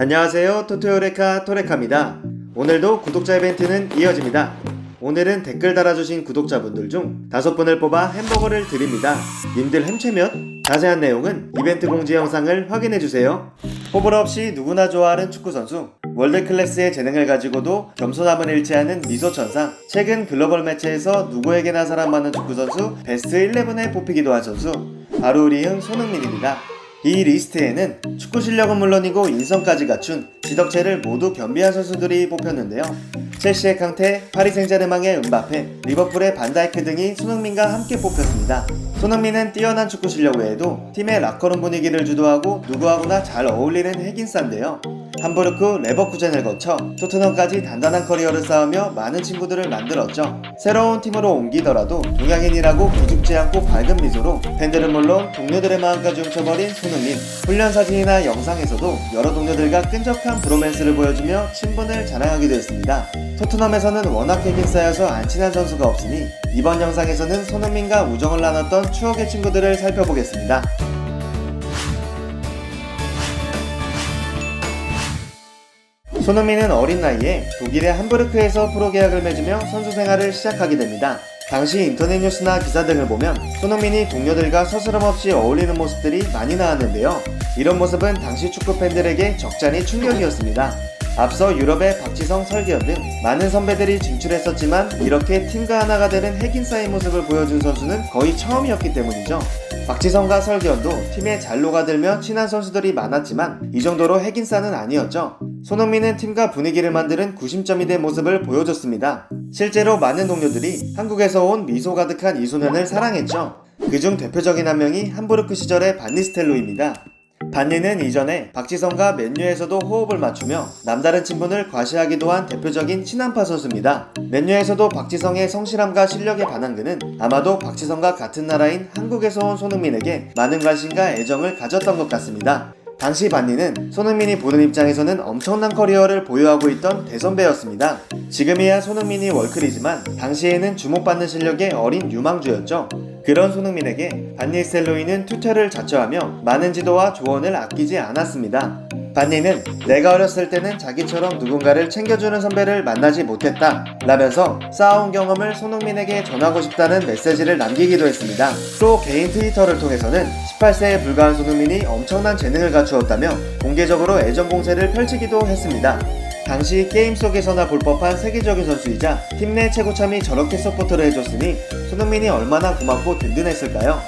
안녕하세요. 토토요레카 토레카입니다. 오늘도 구독자 이벤트는 이어집니다. 오늘은 댓글 달아주신 구독자분들 중 5분을 뽑아 햄버거를 드립니다. 님들 햄채 몇? 자세한 내용은 이벤트 공지 영상을 확인해주세요. 호불호 없이 누구나 좋아하는 축구선수, 월드클래스의 재능을 가지고도 겸손함을 잃지 않은 미소천사, 최근 글로벌 매체에서 누구에게나 사랑받는 축구선수 베스트 11에 뽑히기도 한 선수, 바로 우리형 손흥민입니다. 이 리스트에는 축구 실력은 물론이고 인성까지 갖춘 지덕체를 모두 겸비한 선수들이 뽑혔는데요. 첼시의 캉테, 파리 생제르맹의 음바페, 리버풀의 반다이크 등이 손흥민과 함께 뽑혔습니다. 손흥민은 뛰어난 축구 실력 외에도 팀의 락커룸 분위기를 주도하고 누구하고나 잘 어울리는 핵인싸인데요. 함부르크, 레버쿠젠을 거쳐 토트넘까지 단단한 커리어를 쌓으며 많은 친구들을 만들었죠. 새로운 팀으로 옮기더라도 동양인이라고 기죽지 않고 밝은 미소로 팬들은 물론 동료들의 마음까지 훔쳐버린 손흥민. 훈련 사진이나 영상에서도 여러 동료들과 끈적한 브로맨스를 보여주며 친분을 자랑하기도 했습니다. 토트넘에서는 워낙 핵인싸여서 안 친한 선수가 없으니 이번 영상에서는 손흥민과 우정을 나눴던 추억의 친구들을 살펴보겠습니다. 손흥민은 어린 나이에 독일의 함부르크에서 프로 계약을 맺으며 선수 생활을 시작하게 됩니다. 당시 인터넷 뉴스나 기사 등을 보면 손흥민이 동료들과 서스럼 없이 어울리는 모습들이 많이 나왔는데요. 이런 모습은 당시 축구 팬들에게 적잖이 충격이었습니다. 앞서 유럽의 박지성, 설기현 등 많은 선배들이 진출했었지만 이렇게 팀과 하나가 되는 핵인싸의 모습을 보여준 선수는 거의 처음이었기 때문이죠. 박지성과 설기현도 팀에 잘 녹아들며 친한 선수들이 많았지만 이 정도로 핵인싸는 아니었죠. 손흥민은 팀과 분위기를 만드는 구심점이 된 모습을 보여줬습니다. 실제로 많은 동료들이 한국에서 온 미소 가득한 이 소년을 사랑했죠. 그중 대표적인 한 명이 함부르크 시절의 반니스텔로입니다. 반니는 이전에 박지성과 맨유에서도 호흡을 맞추며 남다른 친분을 과시하기도 한 대표적인 친한파 선수입니다. 맨유에서도 박지성의 성실함과 실력에 반한 그는 아마도 박지성과 같은 나라인 한국에서 온 손흥민에게 많은 관심과 애정을 가졌던 것 같습니다. 당시 반니는 손흥민이 보는 입장에서는 엄청난 커리어를 보유하고 있던 대선배였습니다. 지금이야 손흥민이 월클이지만 당시에는 주목받는 실력의 어린 유망주였죠. 그런 손흥민에게 반니스텔로이는 튜터를 자처하며 많은 지도와 조언을 아끼지 않았습니다. 반니는 내가 어렸을 때는 자기처럼 누군가를 챙겨주는 선배를 만나지 못했다 라면서 쌓아온 경험을 손흥민에게 전하고 싶다는 메시지를 남기기도 했습니다. 또 개인 트위터를 통해서는 18세에 불과한 손흥민이 엄청난 재능을 갖추었다며 공개적으로 애정 공세를 펼치기도 했습니다. 당시 게임 속에서나 볼 법한 세계적인 선수이자 팀 내 최고참이 저렇게 서포터를 해줬으니 손흥민이 얼마나 고맙고 든든했을까요?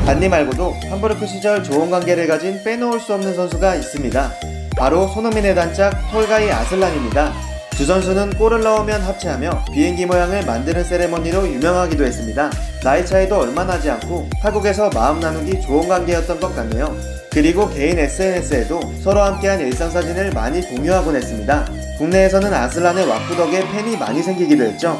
반니 말고도 함부르크 시절 좋은 관계를 가진 빼놓을 수 없는 선수가 있습니다. 바로 손흥민의 단짝 톨가이 아슬란입니다. 두 선수는 골을 넣으면 합체하며 비행기 모양을 만드는 세레머니로 유명하기도 했습니다. 나이 차이도 얼마 나지 않고 타국에서 마음 나누기 좋은 관계였던 것 같네요. 그리고 개인 SNS에도 서로 함께한 일상사진을 많이 공유하곤 했습니다. 국내에서는 아슬란의 와꾸 덕에 팬이 많이 생기기도 했죠.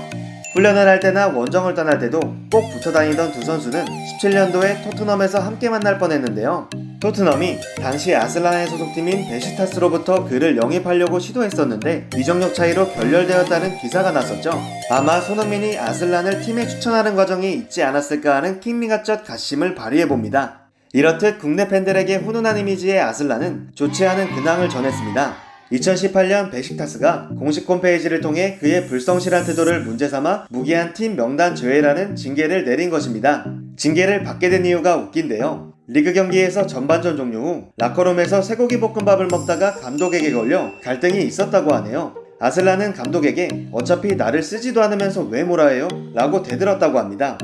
훈련을 할 때나 원정을 떠날 때도 꼭 붙어 다니던 두 선수는 17년도에 토트넘에서 함께 만날 뻔했는데요. 토트넘이 당시 아슬란의 소속팀인 베시타스로부터 그를 영입하려고 시도했었는데 위정력 차이로 결렬되었다는 기사가 났었죠. 아마 손흥민이 아슬란을 팀에 추천하는 과정이 있지 않았을까 하는 킹리가젓 가심을 발휘해봅니다. 이렇듯 국내 팬들에게 훈훈한 이미지의 아슬란은 좋지 않은 근황을 전했습니다. 2018년 베식타스가 공식 홈페이지를 통해 그의 불성실한 태도를 문제삼아 무기한 팀 명단 제외라는 징계를 내린 것입니다. 징계를 받게 된 이유가 웃긴데요. 리그 경기에서 전반전 종료 후 라커룸에서 쇠고기 볶음밥을 먹다가 감독에게 걸려 갈등이 있었다고 하네요. 아슬란은 감독에게 어차피 나를 쓰지도 않으면서 왜 뭐라 해요? 라고 대들었다고 합니다.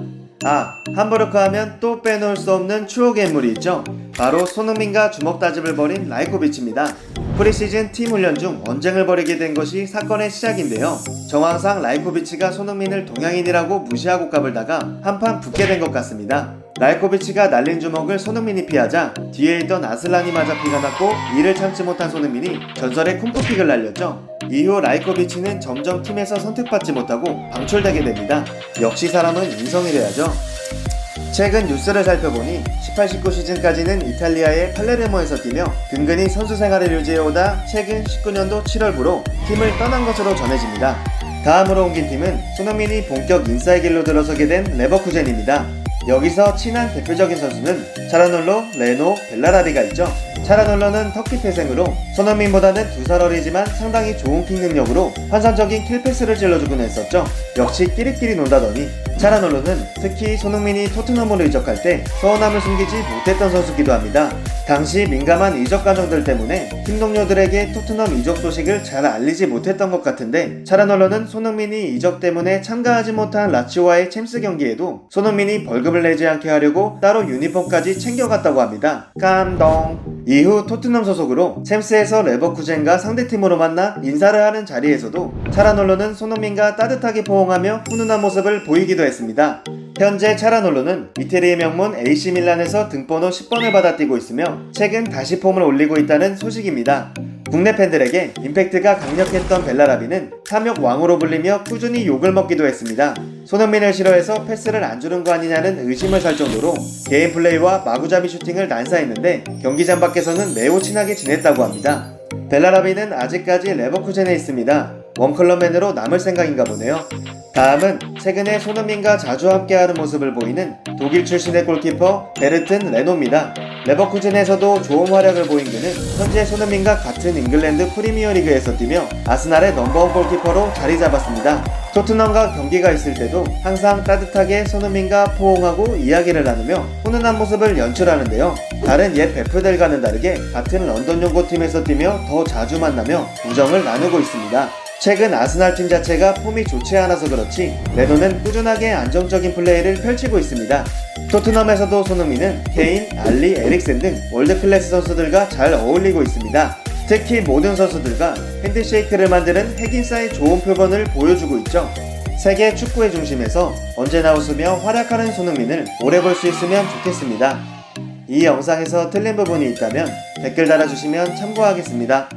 함부르크 하면 또 빼놓을 수 없는 추억의 인물이 있죠. 바로 손흥민과 주먹 다짐을 벌인 라이코비치입니다. 프리시즌 팀 훈련 중 언쟁을 벌이게 된 것이 사건의 시작인데요. 정황상 라이코비치가 손흥민을 동양인이라고 무시하고 까불다가 한판 붙게 된 것 같습니다. 라이코비치가 날린 주먹을 손흥민이 피하자 뒤에 있던 아슬란이 맞아 피가 났고 이를 참지 못한 손흥민이 전설의 쿵푸킥을 날렸죠. 이후 라이코비치는 점점 팀에서 선택받지 못하고 방출되게 됩니다. 역시 사람은 인성이래야죠. 최근 뉴스를 살펴보니 18-19 시즌까지는 이탈리아의 팔레르모에서 뛰며 근근히 선수 생활을 유지해오다 최근 19년도 7월부로 팀을 떠난 것으로 전해집니다. 다음으로 옮긴 팀은 손흥민이 본격 인싸의 길로 들어서게 된 레버쿠젠입니다. 여기서 친한 대표적인 선수는 차라놀로, 레노, 벨라라비가 있죠. 차라놀로는 터키 태생으로 손흥민보다는 2살 어리지만 상당히 좋은 킥 능력으로 환상적인 킬패스를 찔러주곤 했었죠. 역시 끼리끼리 논다더니 차라놀로는 특히 손흥민이 토트넘으로 이적할 때 서운함을 숨기지 못했던 선수기도 합니다. 당시 민감한 이적 과정들 때문에 팀 동료들에게 토트넘 이적 소식을 잘 알리지 못했던 것 같은데, 차라놀로는 손흥민이 이적 때문에 참가하지 못한 라치오와의 챔스 경기에도 손흥민이 벌금을 내지 않게 하려고 따로 유니폼까지 챙겨갔다고 합니다. 감동! 이후 토트넘 소속으로 챔스에서 레버쿠젠과 상대팀으로 만나 인사를 하는 자리에서도 차라놀로는 손흥민과 따뜻하게 포옹하며 훈훈한 모습을 보이기도 했습니다. 현재 차라놀로는 이태리의 명문 AC 밀란에서 등번호 10번을 받아 뛰고 있으며 최근 다시 폼을 올리고 있다는 소식입니다. 국내 팬들에게 임팩트가 강력했던 벨라라비는 탐욕 왕으로 불리며 꾸준히 욕을 먹기도 했습니다. 손흥민을 싫어해서 패스를 안 주는 거 아니냐는 의심을 살 정도로 개인 플레이와 마구잡이 슈팅을 난사했는데 경기장 밖에서는 매우 친하게 지냈다고 합니다. 벨라라비는 아직까지 레버쿠젠에 있습니다. 원클럽맨으로 남을 생각인가 보네요. 다음은 최근에 손흥민과 자주 함께하는 모습을 보이는 독일 출신의 골키퍼 베르튼 레노입니다. 레버쿠젠에서도 좋은 활약을 보인 그는 현재 손흥민과 같은 잉글랜드 프리미어리그에서 뛰며 아스날의 넘버원 골키퍼로 자리 잡았습니다. 토트넘과 경기가 있을 때도 항상 따뜻하게 손흥민과 포옹하고 이야기를 나누며 훈훈한 모습을 연출하는데요. 다른 옛 베프들과는 다르게 같은 런던 용고팀에서 뛰며 더 자주 만나며 우정을 나누고 있습니다. 최근 아스날 팀 자체가 폼이 좋지 않아서 그렇지 레노는 꾸준하게 안정적인 플레이를 펼치고 있습니다. 토트넘에서도 손흥민은 케인, 알리, 에릭센 등 월드클래스 선수들과 잘 어울리고 있습니다. 특히 모든 선수들과 핸드쉐이크를 만드는 핵인싸의 좋은 표본을 보여주고 있죠. 세계 축구의 중심에서 언제나 웃으며 활약하는 손흥민을 오래 볼 수 있으면 좋겠습니다. 이 영상에서 틀린 부분이 있다면 댓글 달아주시면 참고하겠습니다.